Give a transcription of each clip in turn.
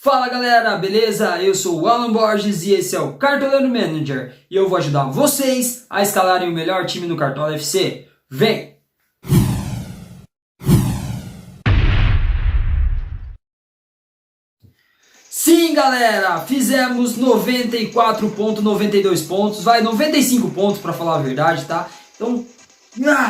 Fala galera, beleza? Eu sou o Alan Borges e esse é o Cartoleiro Manager e eu vou ajudar vocês a escalarem o melhor time no Cartola FC. Vem! Sim galera, fizemos 94,92 pontos, 95 pontos para falar a verdade, tá? Então,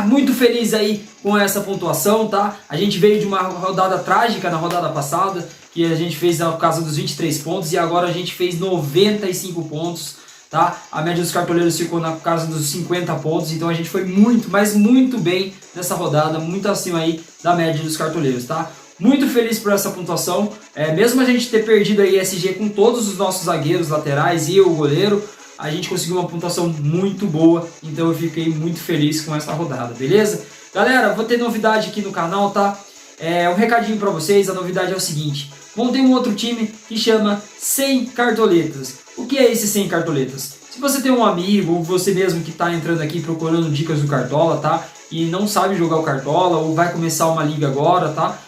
muito feliz aí com essa pontuação, tá? A gente veio de uma rodada trágica na rodada passada, que a gente fez na casa dos 23 pontos e agora a gente fez 95 pontos, tá? A média dos cartoleiros ficou na casa dos 50 pontos, então a gente foi muito, mas muito bem nessa rodada, muito acima aí da média dos cartoleiros, tá? Muito feliz por essa pontuação, mesmo a gente ter perdido aí SG com todos os nossos zagueiros laterais e o goleiro, a gente conseguiu uma pontuação muito boa, então eu fiquei muito feliz com essa rodada, beleza? Galera, vou ter novidade aqui no canal, tá? Um recadinho pra vocês, a novidade é o seguinte: montei um outro time que chama 100 cartoletas. O que é esse 100 cartoletas? Se você tem um amigo ou você mesmo que está entrando aqui procurando dicas do Cartola, tá? E não sabe jogar o Cartola ou vai começar uma liga agora, tá?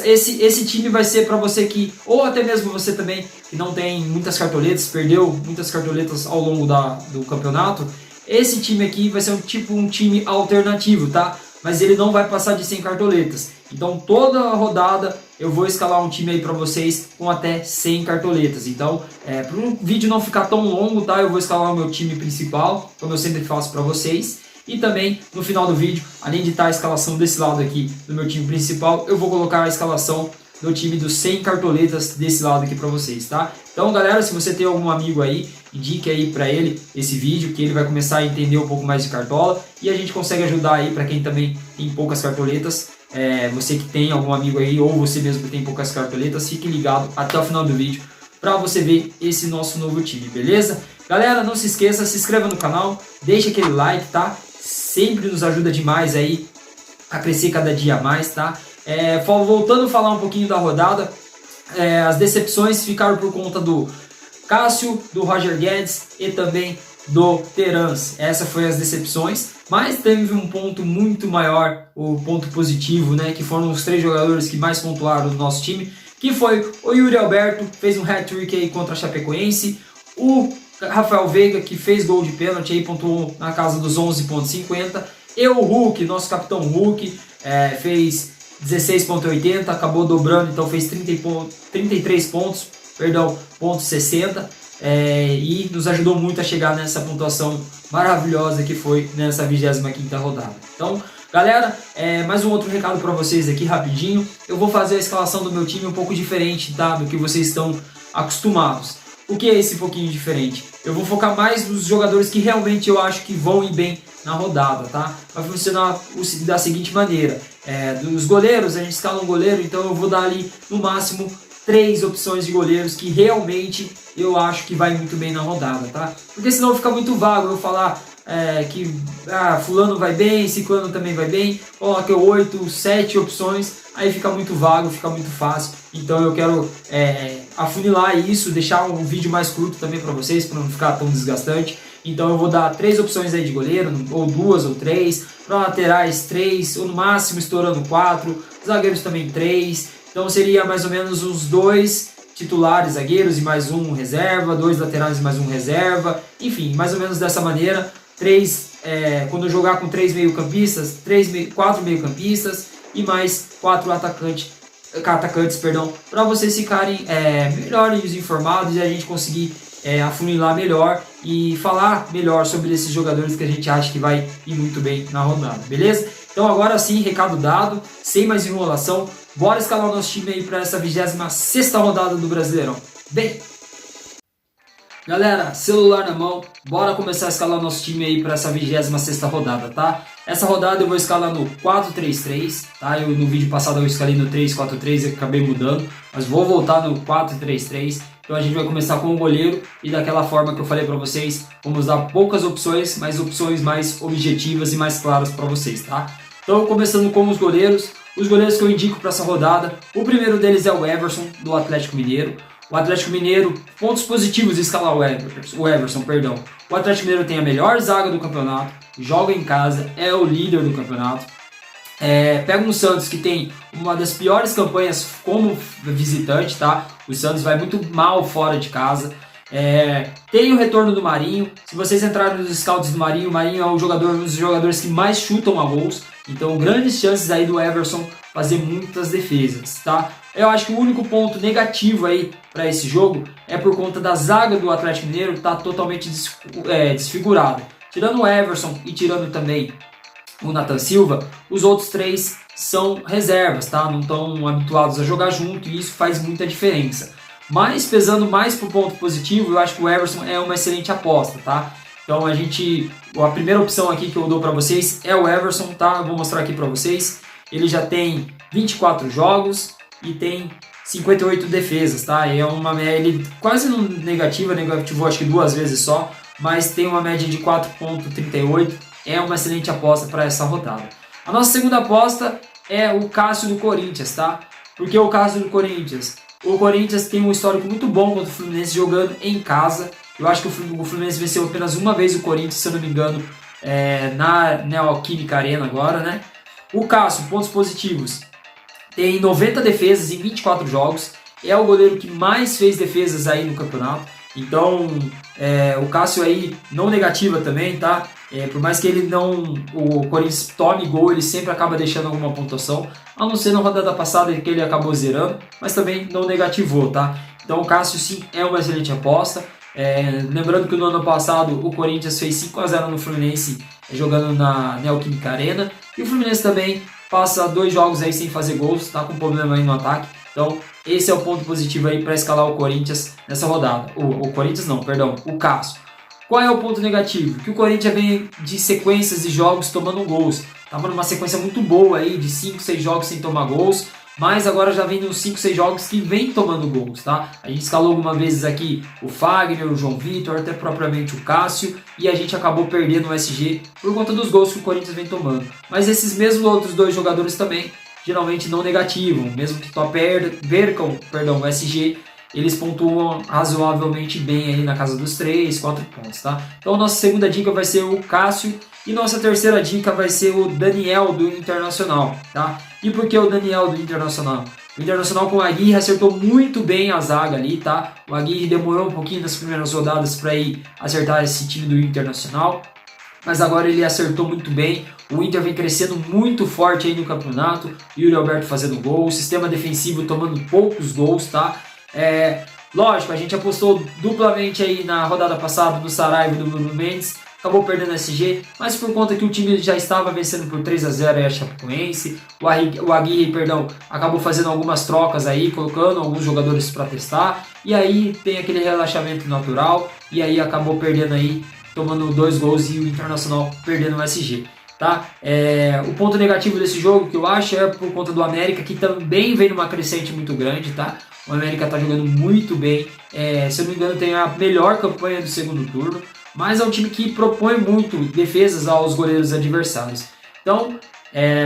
Esse time vai ser para você que, ou até mesmo você também que não tem muitas cartoletas, perdeu muitas cartoletas ao longo do campeonato. Esse time aqui vai ser um time alternativo, tá? Mas ele não vai passar de 100 cartoletas. Então toda rodada eu vou escalar um time aí para vocês com até 100 cartoletas. Então, para o vídeo não ficar tão longo, tá? Eu vou escalar o meu time principal, como eu sempre faço para vocês. E também no final do vídeo, além de estar a escalação desse lado aqui do meu time principal, eu vou colocar a escalação do time dos 100 cartoletas desse lado aqui para vocês, tá? Então galera, se você tem algum amigo aí, indique aí para ele esse vídeo, que ele vai começar a entender um pouco mais de Cartola e a gente consegue ajudar aí para quem também tem poucas cartoletas. Você que tem algum amigo aí ou você mesmo que tem poucas cartoletas, fique ligado até o final do vídeo para você ver esse nosso novo time, beleza? Galera, não se esqueça, se inscreva no canal, deixa aquele like, tá? Sempre nos ajuda demais aí a crescer cada dia mais, tá? Voltando a falar um pouquinho da rodada, as decepções ficaram por conta do Cássio, do Roger Guedes e também do Terence. Essas foram as decepções, mas teve um ponto muito maior, o ponto positivo, né? Que foram os 3 jogadores que mais pontuaram no nosso time, que foi o Yuri Alberto, fez um hat-trick aí contra a Chapecoense, o Rafael Veiga, que fez gol de pênalti, aí pontuou na casa dos 11,50. E o Hulk, nosso capitão Hulk, fez 16,80, acabou dobrando, então fez 33 pontos, perdão, ponto 60. E nos ajudou muito a chegar nessa pontuação maravilhosa que foi nessa 25ª rodada. Então, galera, mais um outro recado para vocês aqui rapidinho. Eu vou fazer a escalação do meu time um pouco diferente, tá, do que vocês estão acostumados. O que é esse pouquinho diferente? Eu vou focar mais nos jogadores que realmente eu acho que vão ir bem na rodada, tá? Vai funcionar da seguinte maneira: dos goleiros, a gente escala um goleiro, então eu vou dar ali no máximo 3 opções de goleiros que realmente eu acho que vai muito bem na rodada, tá? Porque senão fica muito vago eu falar que fulano vai bem, ciclano também vai bem, coloca 8, 7 opções, aí fica muito vago, fica muito fácil. Então eu quero afunilar isso, deixar um vídeo mais curto também para vocês, para não ficar tão desgastante. Então eu vou dar 3 opções aí de goleiro, ou 2 ou 3, para laterais 3, ou no máximo estourando 4, zagueiros também 3. Então seria mais ou menos uns 2 titulares zagueiros e mais um reserva, 2 laterais e mais um reserva, enfim, mais ou menos dessa maneira. 3, quando eu jogar com 3 meio-campistas, 4 meio-campistas e mais 4 atacantes, para vocês ficarem melhores informados e a gente conseguir afunilar melhor e falar melhor sobre esses jogadores que a gente acha que vai ir muito bem na rodada, beleza? Então agora sim, recado dado, sem mais enrolação, bora escalar o nosso time aí para essa 26ª rodada do Brasileirão. Bem, galera, celular na mão, bora começar a escalar o nosso time aí para essa 26ª rodada, tá? Essa rodada eu vou escalar no 4-3-3, tá? No vídeo passado eu escalei no 3-4-3 e acabei mudando, mas vou voltar no 4-3-3. Então a gente vai começar com o goleiro e daquela forma que eu falei para vocês, vamos dar poucas opções, mas opções mais objetivas e mais claras para vocês, tá? Então começando com os goleiros que eu indico para essa rodada, o primeiro deles é o Everson, do Atlético Mineiro. O Atlético Mineiro, pontos positivos de escalar o Everson, perdão. O Atlético Mineiro tem a melhor zaga do campeonato, joga em casa, é o líder do campeonato. Pega um Santos que tem uma das piores campanhas como visitante, tá? O Santos vai muito mal fora de casa. Tem o retorno do Marinho. Se vocês entrarem nos scouts do Marinho, o Marinho é um dos jogadores que mais chutam a gols. Então, grandes chances aí do Everson fazer muitas defesas, tá? Eu acho que o único ponto negativo aí para esse jogo é por conta da zaga do Atlético Mineiro que tá totalmente desfigurada. Tirando o Everson e tirando também o Nathan Silva, os outros três são reservas, tá? Não estão habituados a jogar junto e isso faz muita diferença. Mas pesando mais pro ponto positivo, eu acho que o Everson é uma excelente aposta, tá? Então a primeira opção aqui que eu dou para vocês é o Everson, tá? Eu vou mostrar aqui para vocês. Ele já tem 24 jogos e tem 58 defesas, tá? É uma média, ele quase não negativou acho que 2 vezes só, mas tem uma média de 4,38. É uma excelente aposta para essa rodada. A nossa segunda aposta é o Cássio do Corinthians, tá? Por que o Cássio do Corinthians? O Corinthians tem um histórico muito bom contra o Fluminense jogando em casa. Eu acho que o Fluminense venceu apenas uma vez o Corinthians, se eu não me engano, na Neoquímica Arena agora, né? O Cássio, pontos positivos, tem 90 defesas em 24 jogos. É o goleiro que mais fez defesas aí no campeonato. Então, o Cássio aí não negativa também, tá? Por mais que o Corinthians tome gol, ele sempre acaba deixando alguma pontuação, a não ser na rodada passada que ele acabou zerando, mas também não negativou, tá? Então o Cássio sim é uma excelente aposta. Lembrando que no ano passado o Corinthians fez 5-0 no Fluminense jogando na Neoquímica Arena, e o Fluminense também passa 2 jogos aí sem fazer gols, tá com problema aí no ataque. Então esse é o ponto positivo aí para escalar o Corinthians nessa rodada. O Cássio. Qual é o ponto negativo? Que o Corinthians vem de sequências de jogos tomando gols. Estava numa sequência muito boa aí de 5, 6 jogos sem tomar gols, mas agora já vem nos 5, 6 jogos que vem tomando gols, tá? A gente escalou algumas vezes aqui o Fagner, o João Vitor, até propriamente o Cássio, e a gente acabou perdendo o SG por conta dos gols que o Corinthians vem tomando. Mas esses mesmos outros 2 jogadores também, geralmente não negativam, mesmo que percam o SG, eles pontuam razoavelmente bem aí na casa dos 3, 4 pontos, tá? Então nossa segunda dica vai ser o Cássio e nossa terceira dica vai ser o Daniel do Internacional, tá? E por que o Daniel do Internacional? O Internacional com o Aguirre acertou muito bem a zaga ali, tá? O Aguirre demorou um pouquinho nas primeiras rodadas para ir acertar esse time do Internacional, mas agora ele acertou muito bem. O Inter vem crescendo muito forte aí no campeonato, Yuri Alberto fazendo gol, o sistema defensivo tomando poucos gols, tá? Lógico, a gente apostou duplamente aí na rodada passada no Saraiva e do Bruno Mendes, acabou perdendo o SG, mas por conta que o time já estava vencendo por 3-0 aí a Chapecoense, o Aguirre, acabou fazendo algumas trocas aí, colocando alguns jogadores para testar, e aí tem aquele relaxamento natural, e aí acabou perdendo aí, tomando 2 gols e o Internacional perdendo o SG. Tá? O ponto negativo desse jogo que eu acho é por conta do América, que também vem numa crescente muito grande, tá? O América tá jogando muito bem, se eu não me engano tem a melhor campanha do segundo turno, mas é um time que propõe muito defesas aos goleiros adversários. Então,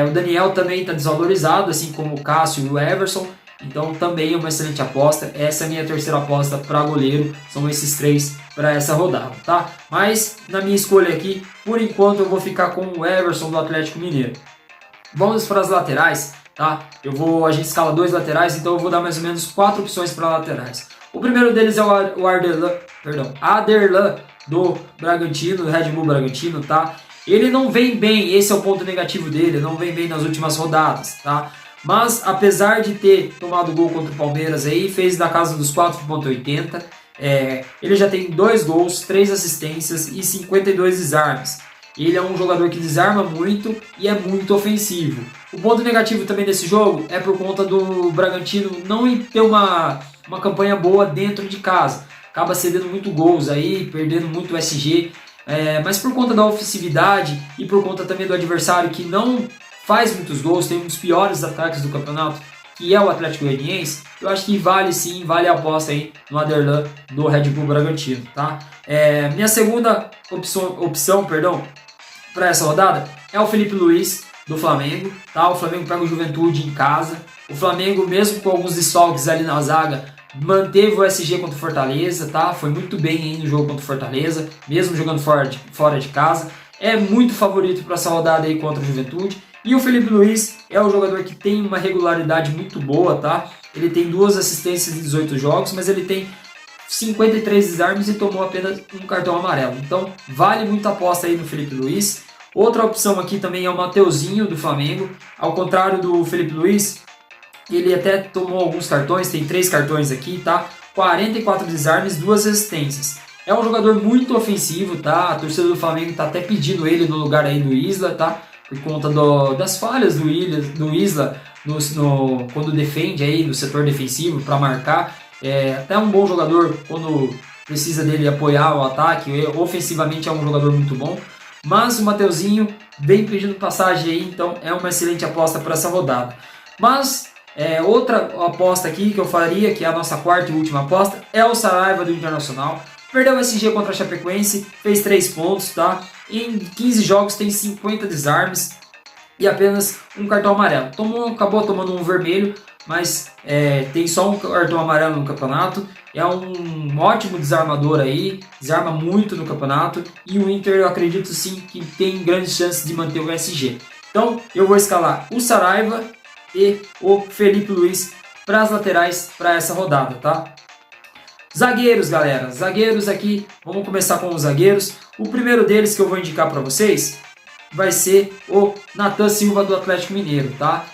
o Daniel também está desvalorizado, assim como o Cássio e o Everson, então também é uma excelente aposta. Essa é a minha terceira aposta para goleiro, são esses 3 para essa rodada, tá? Mas na minha escolha aqui, por enquanto eu vou ficar com o Everson do Atlético Mineiro. Vamos para as laterais, tá? A gente escala 2 laterais, então eu vou dar mais ou menos 4 opções para laterais. O primeiro deles é o Aderlan do Bragantino, do Red Bull Bragantino, tá? Ele não vem bem, esse é o ponto negativo dele, não vem bem nas últimas rodadas, tá? Mas apesar de ter tomado gol contra o Palmeiras aí, fez da casa dos 4,80, ele já tem 2 gols, 3 assistências e 52 desarmes. Ele é um jogador que desarma muito e é muito ofensivo. O ponto negativo também desse jogo é por conta do Bragantino não ter uma campanha boa dentro de casa. Acaba cedendo muito gols aí, perdendo muito SG. Mas por conta da ofensividade e por conta também do adversário que não faz muitos gols, tem um dos piores ataques do campeonato, que é o Atlético Goianiense, eu acho que vale a aposta aí no Aderlan do Red Bull Bragantino, tá? Minha segunda opção para essa rodada é o Felipe Luiz do Flamengo, tá? O Flamengo pega o Juventude em casa. O Flamengo, mesmo com alguns desfalques ali na zaga, manteve o SG contra o Fortaleza, tá? Foi muito bem aí no jogo contra o Fortaleza, mesmo jogando fora de casa. É muito favorito para essa rodada aí contra o Juventude. E o Felipe Luiz é um jogador que tem uma regularidade muito boa, tá? Ele tem 2 assistências em 18 jogos, mas ele tem 53 desarmes e tomou apenas um cartão amarelo. Então vale muito a aposta aí no Felipe Luiz. Outra opção aqui também é o Mateuzinho do Flamengo. Ao contrário do Felipe Luiz, ele até tomou alguns cartões, tem 3 cartões aqui, tá? 44 desarmes, 2 assistências. É um jogador muito ofensivo, tá? A torcida do Flamengo tá até pedindo ele no lugar aí do Isla, tá? Por conta das falhas do Isla quando defende aí no setor defensivo para marcar. É até um bom jogador quando precisa dele apoiar o ataque. Ofensivamente é um jogador muito bom. Mas o Mateuzinho vem pedindo passagem aí, então é uma excelente aposta para essa rodada. Mas outra aposta aqui que eu faria, que é a nossa quarta e última aposta, é o Saraiva do Internacional. Perdeu o SG contra a Chapecoense, fez 3 pontos, tá? Em 15 jogos tem 50 desarmes e apenas um cartão amarelo. Acabou tomando um vermelho, mas tem só um cartão amarelo no campeonato. É um ótimo desarmador aí, desarma muito no campeonato. E o Inter, eu acredito sim que tem grandes chances de manter o SG. Então eu vou escalar o Saraiva e o Felipe Luiz para as laterais para essa rodada, tá? Zagueiros, galera. Zagueiros aqui, vamos começar com os zagueiros. O primeiro deles que eu vou indicar para vocês vai ser o Nathan Silva do Atlético Mineiro, tá?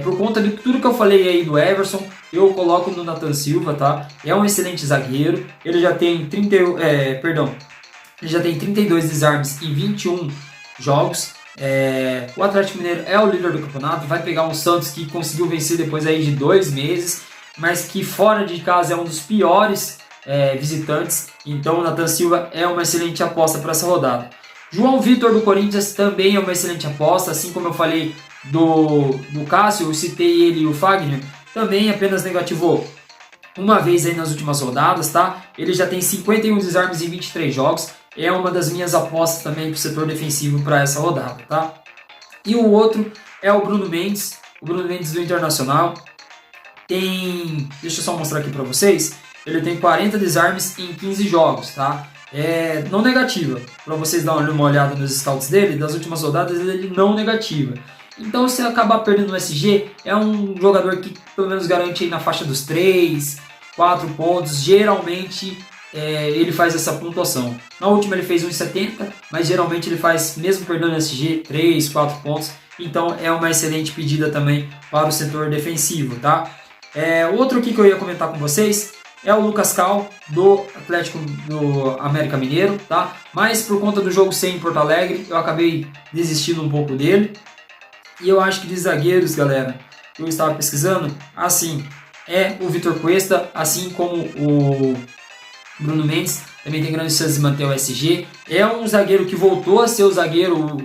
Por conta de tudo que eu falei aí do Everson, eu coloco no Nathan Silva, tá? É um excelente zagueiro. Ele já tem 32 desarmes em 21 jogos. O Atlético Mineiro é o líder do campeonato. Vai pegar um Santos que conseguiu vencer depois aí de 2 meses, mas que fora de casa é um dos piores visitantes. Então o Nathan Silva é uma excelente aposta para essa rodada. João Vitor do Corinthians também é uma excelente aposta, assim como eu falei do Cássio, eu citei ele e o Fagner, também apenas negativou uma vez aí nas últimas rodadas, tá? Ele já tem 51 desarmes em 23 jogos, é uma das minhas apostas também para o setor defensivo para essa rodada, tá? E o outro é o Bruno Mendes do Internacional. Deixa eu só mostrar aqui para vocês, ele tem 40 desarmes em 15 jogos, tá? Não negativa, para vocês darem uma olhada nos scouts dele, das últimas rodadas ele não negativa. Então se acabar perdendo o SG, é um jogador que pelo menos garante aí na faixa dos 3, 4 pontos, geralmente ele faz essa pontuação. Na última ele fez 1,70, mas geralmente ele faz, mesmo perdendo o SG, 3, 4 pontos, então é uma excelente pedida também para o setor defensivo, tá? Outro aqui que eu ia comentar com vocês é o Lucas Cal, do Atlético do América Mineiro, tá? Mas por conta do jogo ser em Porto Alegre, eu acabei desistindo um pouco dele. E eu acho que de zagueiros, galera, eu estava pesquisando, assim, o Vitor Cuesta, assim como o Bruno Mendes, também tem grandes chances de manter o SG. É um zagueiro que voltou a ser o zagueiro,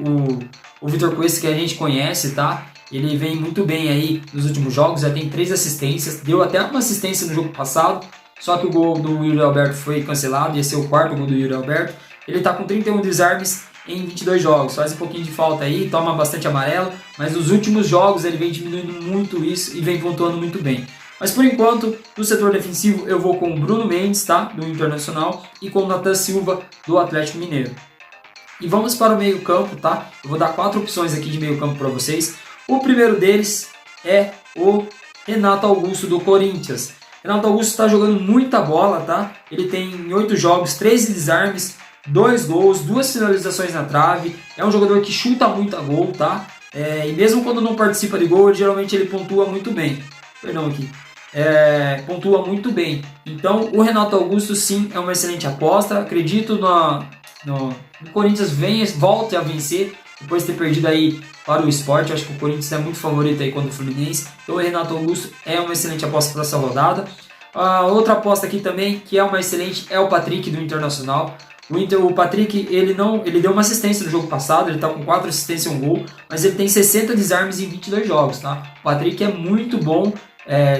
o Vitor Cuesta que a gente conhece, tá? Ele vem muito bem aí nos últimos jogos, já tem 3 assistências, deu até uma assistência no jogo passado, só que o gol do Yuri Alberto foi cancelado, ia ser o 4º gol do Yuri Alberto. Ele está com 31 desarmes em 22 jogos, faz um pouquinho de falta aí, toma bastante amarelo, mas nos últimos jogos ele vem diminuindo muito isso e vem pontuando muito bem. Mas por enquanto, no setor defensivo eu vou com o Bruno Mendes, tá? Do Internacional, e com o Nathan Silva do Atlético Mineiro. E vamos para o meio campo, tá? Eu vou dar 4 opções aqui de meio campo para vocês. O primeiro deles é o Renato Augusto do Corinthians. Renato Augusto está jogando muita bola, tá? Ele tem em 8 jogos, 13 desarmes, 2 gols, 2 finalizações na trave. É um jogador que chuta muito a gol, tá? E mesmo quando não participa de gol, geralmente ele pontua muito bem. Pontua muito bem. Então o Renato Augusto sim é uma excelente aposta. Acredito no Corinthians volte a vencer depois de ter perdido aí para o Sport. Acho que o Corinthians é muito favorito aí contra o Fluminense. Então o Renato Augusto é uma excelente aposta para essa rodada. Outra aposta aqui também que é uma excelente é o Patrick do Internacional. O Patrick ele deu uma assistência no jogo passado, ele está com 4 assistências e 1 gol, mas ele tem 60 desarmes em 22 jogos, tá? O Patrick é muito bom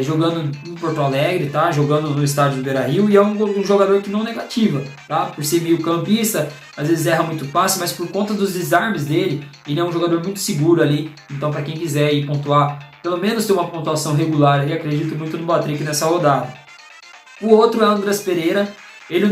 jogando em Porto Alegre, tá? Jogando no estádio do Beira-Rio, e é um jogador que não negativa, tá? Por ser meio campista, às vezes erra muito passe, mas por conta dos desarmes dele, ele é um jogador muito seguro ali. Então para quem quiser ir pontuar, pelo menos ter uma pontuação regular, eu acredito muito no Patrick nessa rodada. O outro é o Andrés Pereira. Ele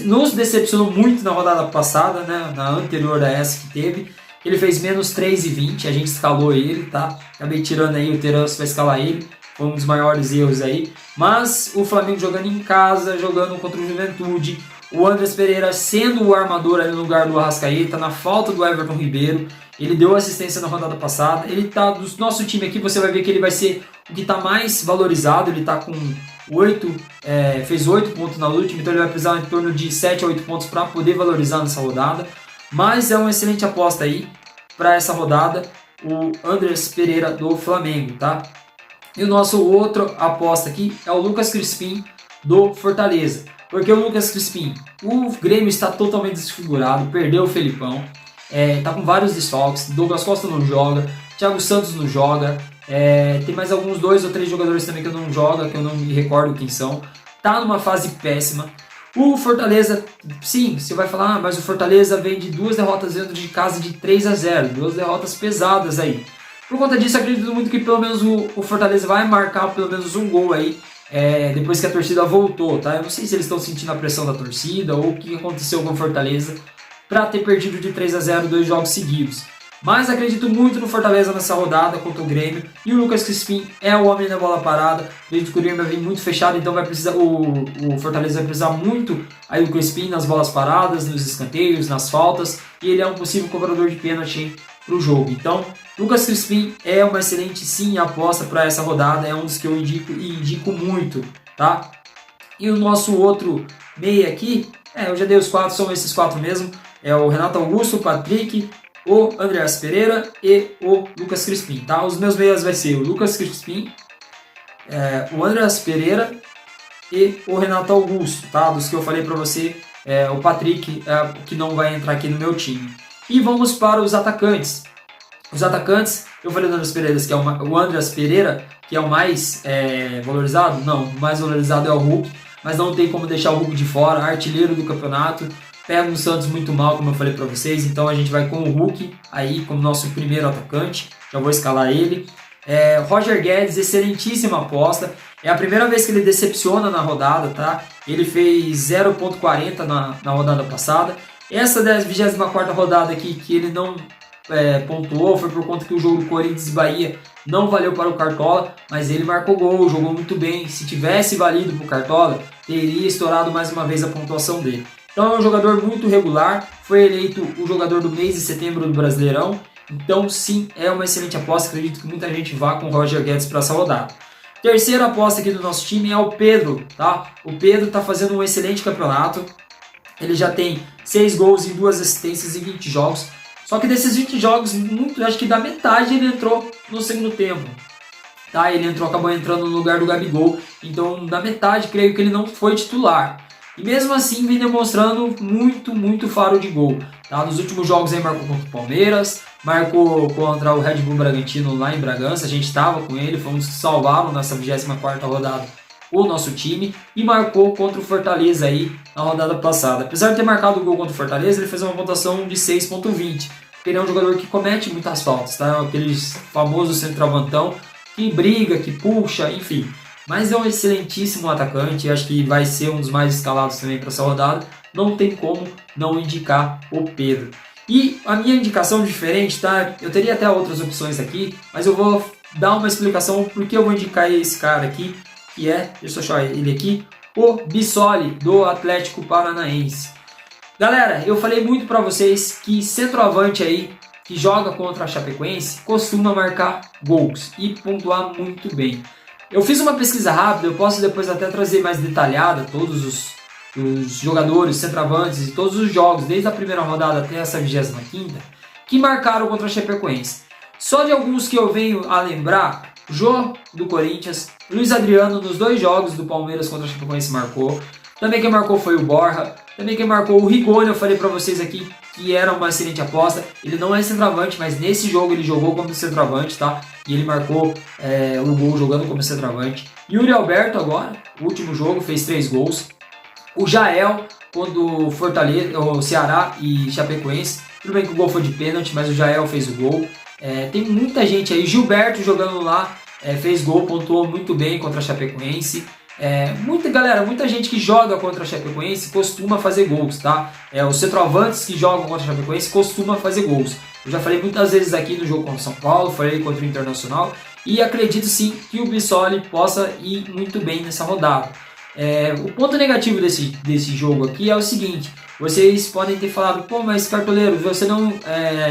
nos decepcionou muito na rodada passada, né? Na anterior a essa que teve. Ele fez menos 3,20, a gente escalou ele, tá? Acabei tirando aí o Terence para escalar ele, foi um dos maiores erros aí. Mas o Flamengo jogando em casa, jogando contra o Juventude, o Andrés Pereira sendo o armador ali no lugar do Arrascaeta, na falta do Everton Ribeiro. Ele deu assistência na rodada passada. Ele tá do nosso time aqui, você vai ver que ele vai ser o que está mais valorizado. Ele está com 8, fez 8 pontos na última, então ele vai precisar em torno de 7 a 8 pontos para poder valorizar nessa rodada. Mas é uma excelente aposta aí para essa rodada, o Andrés Pereira do Flamengo, tá? E o nosso outro aposta aqui é o Lucas Crispim do Fortaleza. Porque o Lucas Crispim, o Grêmio está totalmente desfigurado, perdeu o Felipão, tá com vários desfalques, Douglas Costa não joga, Thiago Santos não joga, tem mais alguns 2 ou 3 jogadores também que não jogam, que eu não me recordo quem são, tá numa fase péssima. O Fortaleza, sim, você vai falar, mas o Fortaleza vem de 2 derrotas dentro de casa de 3-0, 2 derrotas pesadas aí. Por conta disso, acredito muito que pelo menos o Fortaleza vai marcar pelo menos um gol aí, depois que a torcida voltou, tá? Eu não sei se eles estão sentindo a pressão da torcida ou o que aconteceu com o Fortaleza para ter perdido de 3-0 2 jogos seguidos. Mas acredito muito no Fortaleza nessa rodada contra o Grêmio. E o Lucas Crispim é o homem da bola parada. Acredito que o Grêmio vai vir muito fechado, então vai precisar, o Fortaleza vai precisar muito aí do Crispim nas bolas paradas, nos escanteios, nas faltas. E ele é um possível cobrador de pênalti para o jogo. Então, Lucas Crispim é uma excelente sim aposta para essa rodada. É um dos que eu indico e indico muito, tá? E o nosso outro meia aqui, eu já dei os 4, são esses 4 mesmo. É o Renato Augusto, o Patrick, o Andrés Pereira e o Lucas Crispim, tá? Os meus meias vai ser o Lucas Crispim, o Andrés Pereira e o Renato Augusto, tá? Dos que eu falei para você, o Patrick que não vai entrar aqui no meu time. E vamos para os atacantes. Os atacantes, eu falei do Andrés Pereira, que é o Andrés Pereira, que é o mais valorizado. Não, o mais valorizado é o Hulk, mas não tem como deixar o Hulk de fora, artilheiro do campeonato. Pega o Santos muito mal, como eu falei para vocês, então a gente vai com o Hulk aí como nosso primeiro atacante, já vou escalar ele. Roger Guedes, excelentíssima aposta, é a primeira vez que ele decepciona na rodada, tá? Ele fez 0,40 na rodada passada. Essa 24ª rodada aqui que ele não pontuou foi por conta que o jogo do Corinthians e Bahia não valeu para o Cartola, mas ele marcou gol, jogou muito bem. Se tivesse valido para o Cartola, teria estourado mais uma vez a pontuação dele. Então é um jogador muito regular, foi eleito o jogador do mês de setembro do Brasileirão. Então sim, é uma excelente aposta, acredito que muita gente vá com o Roger Guedes para essa rodada. Terceira aposta aqui do nosso time é o Pedro, tá? O Pedro está fazendo um excelente campeonato, ele já tem 6 gols e 2 assistências em 20 jogos. Só que desses 20 jogos, acho que da metade ele entrou no segundo tempo. Tá? Ele acabou entrando no lugar do Gabigol, então da metade creio que ele não foi titular. E mesmo assim vem demonstrando muito faro de gol. Tá? Nos últimos jogos aí marcou contra o Palmeiras, marcou contra o Red Bull Bragantino lá em Bragança, a gente estava com ele, foi um dos que salvaram nessa 24ª rodada o nosso time, e marcou contra o Fortaleza aí na rodada passada. Apesar de ter marcado o gol contra o Fortaleza, ele fez uma pontuação de 6,20, porque ele é um jogador que comete muitas faltas, tá? Aquele famoso centroavantão que briga, que puxa, enfim. Mas é um excelentíssimo atacante, acho que vai ser um dos mais escalados também para essa rodada. Não tem como não indicar o Pedro. E a minha indicação diferente, tá? Eu teria até outras opções aqui, mas eu vou dar uma explicação porque eu vou indicar esse cara aqui, que deixa eu achar ele aqui, o Bissoli, do Atlético Paranaense. Galera, eu falei muito para vocês que centroavante aí, que joga contra a Chapecoense, costuma marcar gols e pontuar muito bem. Eu fiz uma pesquisa rápida, eu posso depois até trazer mais detalhada todos os jogadores, centroavantes e todos os jogos, desde a primeira rodada até essa 25ª, que marcaram contra a Chapecoense. Só de alguns que eu venho a lembrar, Jô do Corinthians, Luiz Adriano nos 2 jogos do Palmeiras contra a Chapecoense marcou. Também quem marcou foi o Borja. Também quem marcou o Rigoni, eu falei para vocês aqui que era uma excelente aposta. Ele não é centroavante, mas nesse jogo ele jogou como centroavante, tá? E ele marcou o gol jogando como centroavante. Yuri Alberto agora, o último jogo, fez 3 gols. O Jael, quando Fortaleza, o Ceará e Chapecoense. Tudo bem que o gol foi de pênalti, mas o Jael fez o gol. Tem muita gente aí. Gilberto jogando lá, fez gol, pontuou muito bem contra a Chapecoense. Muita gente que joga contra a Chapecoense costuma fazer gols, tá? Os centroavantes que jogam contra a Chapecoense costumam fazer gols. Eu já falei muitas vezes aqui no jogo contra o São Paulo, falei contra o Internacional, e acredito sim que o Bissoli possa ir muito bem nessa rodada. O ponto negativo desse jogo aqui é o seguinte: vocês podem ter falado, pô, mas Cartoleiro, você não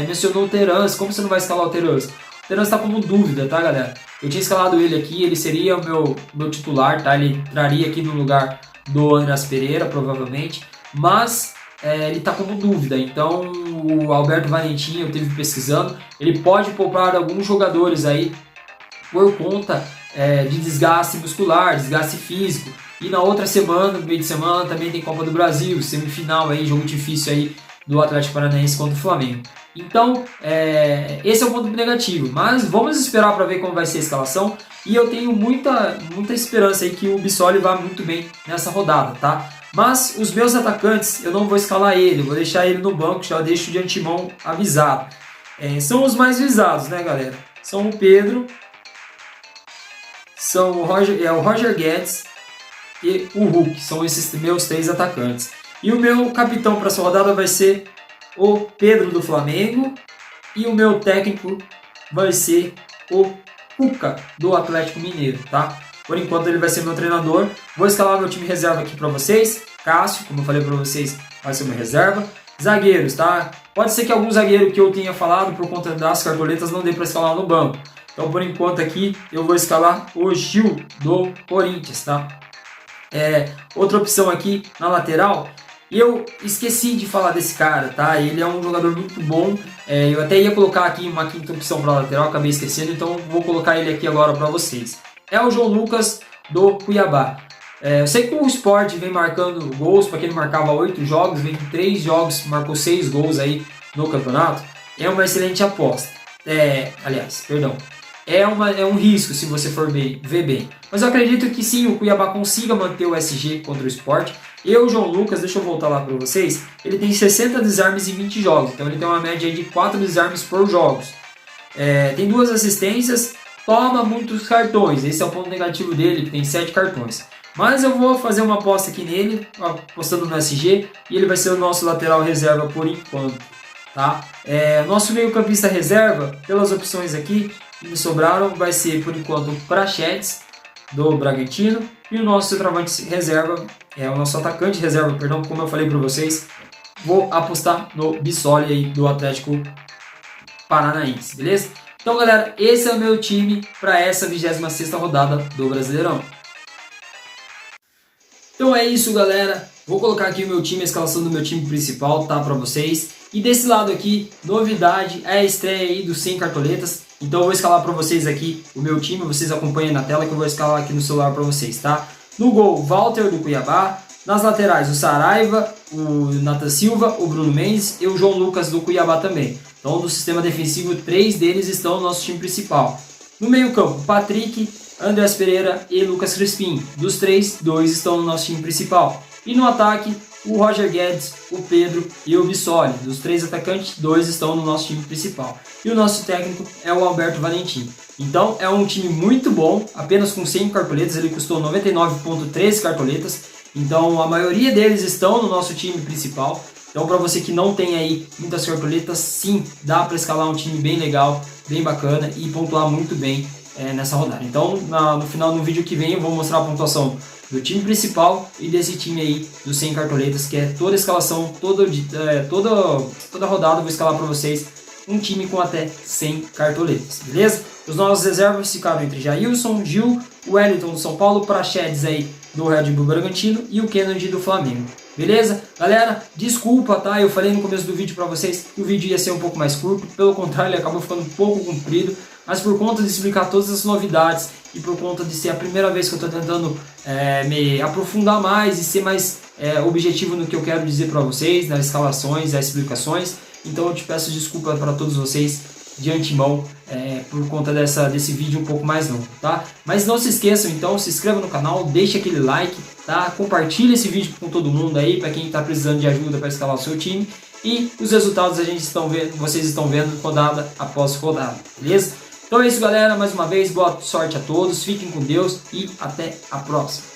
mencionou o Terans, como você não vai escalar o Terans? O Terans está como dúvida, tá, galera? Eu tinha escalado ele aqui, ele seria o meu titular, tá? Ele entraria aqui no lugar do Andreas Pereira, provavelmente, mas ele está como dúvida. Então o Alberto Valentim, eu estive pesquisando, ele pode poupar alguns jogadores aí por conta de desgaste muscular, desgaste físico. E na outra semana, no meio de semana, também tem Copa do Brasil, semifinal aí, jogo difícil aí do Atlético Paranaense contra o Flamengo. Então, esse é o ponto negativo, mas vamos esperar para ver como vai ser a escalação, e eu tenho muita esperança aí que o Bissoli vá muito bem nessa rodada, tá? Mas os meus atacantes, eu não vou escalar ele, vou deixar ele no banco, já deixo de antemão avisado. São os mais visados, né, galera? São o Pedro, são o Roger Guedes e o Hulk, são esses meus 3 atacantes. E o meu capitão para essa rodada vai ser o Pedro do Flamengo, e o meu técnico vai ser o Cuca do Atlético Mineiro, tá? Por enquanto ele vai ser meu treinador. Vou escalar meu time reserva aqui para vocês. Cássio, como eu falei para vocês, vai ser meu reserva. Zagueiros, tá? Pode ser que algum zagueiro que eu tenha falado por conta das cartoletas não dê para escalar no banco. Então por enquanto aqui eu vou escalar o Gil do Corinthians, tá? Outra opção aqui na lateral, eu esqueci de falar desse cara, tá? Ele é um jogador muito bom. Eu até ia colocar aqui uma quinta opção para lateral, acabei esquecendo, então vou colocar ele aqui agora para vocês. É o João Lucas do Cuiabá. Eu sei que o Sport vem marcando gols, para quem ele marcava 8 jogos, vem com 3 jogos, marcou 6 gols aí no campeonato. É uma excelente aposta. É um risco se você for ver bem. Mas eu acredito que sim, o Cuiabá consiga manter o SG contra o Sport. E o João Lucas, deixa eu voltar lá para vocês, ele tem 60 desarmes em 20 jogos. Então ele tem uma média de 4 desarmes por jogos. Tem 2 assistências, toma muitos cartões. Esse é o ponto negativo dele, que tem 7 cartões. Mas eu vou fazer uma aposta aqui nele, apostando no SG. E ele vai ser o nosso lateral reserva por enquanto, tá? Nosso meio campista reserva, pelas opções aqui que me sobraram, vai ser por enquanto o Prachetes do Bragantino, e o nosso centroavante reserva, o nosso atacante reserva, perdão, como eu falei para vocês, vou apostar no Bissoli aí do Atlético Paranaense, beleza? Então galera, esse é o meu time para essa 26ª rodada do Brasileirão. Então é isso, galera, vou colocar aqui o meu time, a escalação do meu time principal, tá, para vocês. E desse lado aqui, novidade, é a estreia aí dos 100 cartoletas. Então eu vou escalar para vocês aqui o meu time, vocês acompanhem na tela que eu vou escalar aqui no celular para vocês, tá? No gol, Walter do Cuiabá. Nas laterais, o Saraiva, o Nathan Silva, o Bruno Mendes e o João Lucas do Cuiabá também. Então no sistema defensivo, 3 deles estão no nosso time principal. No meio campo, Patrick, Andreas Pereira e Lucas Crispim. Dos 3, 2 estão no nosso time principal. E no ataque, o Roger Guedes, o Pedro e o Bissoli. Dos 3 atacantes, 2 estão no nosso time principal. E o nosso técnico é o Alberto Valentim. Então é um time muito bom, apenas com 100 cartoletas, ele custou 99,13 cartoletas. Então a maioria deles estão no nosso time principal. Então para você que não tem aí muitas cartoletas, sim, dá para escalar um time bem legal, bem bacana e pontuar muito bem nessa rodada. Então no final do vídeo que vem eu vou mostrar a pontuação do time principal e desse time aí dos 100 cartoletas, que é toda a escalação, toda rodada eu vou escalar para vocês um time com até 100 cartoletas, beleza? Os nossos reservas ficaram entre Jailson, Gil, o Wellington do São Paulo, Praxedes aí do Red Bull Bragantino e o Kennedy do Flamengo. Beleza? Galera, desculpa, tá? Eu falei no começo do vídeo pra vocês que o vídeo ia ser um pouco mais curto, pelo contrário, ele acabou ficando um pouco comprido, mas por conta de explicar todas as novidades e por conta de ser a primeira vez que eu tô tentando me aprofundar mais e ser mais objetivo no que eu quero dizer pra vocês, nas escalações, as explicações, então eu te peço desculpa para todos vocês de antemão por conta desse vídeo um pouco mais longo, tá? Mas não se esqueçam, então, se inscreva no canal, deixa aquele like, tá? Compartilha esse vídeo com todo mundo aí, para quem está precisando de ajuda para escalar o seu time. E os resultados vocês estão vendo rodada após rodada, beleza? Então é isso, galera, mais uma vez, boa sorte a todos, fiquem com Deus e até a próxima.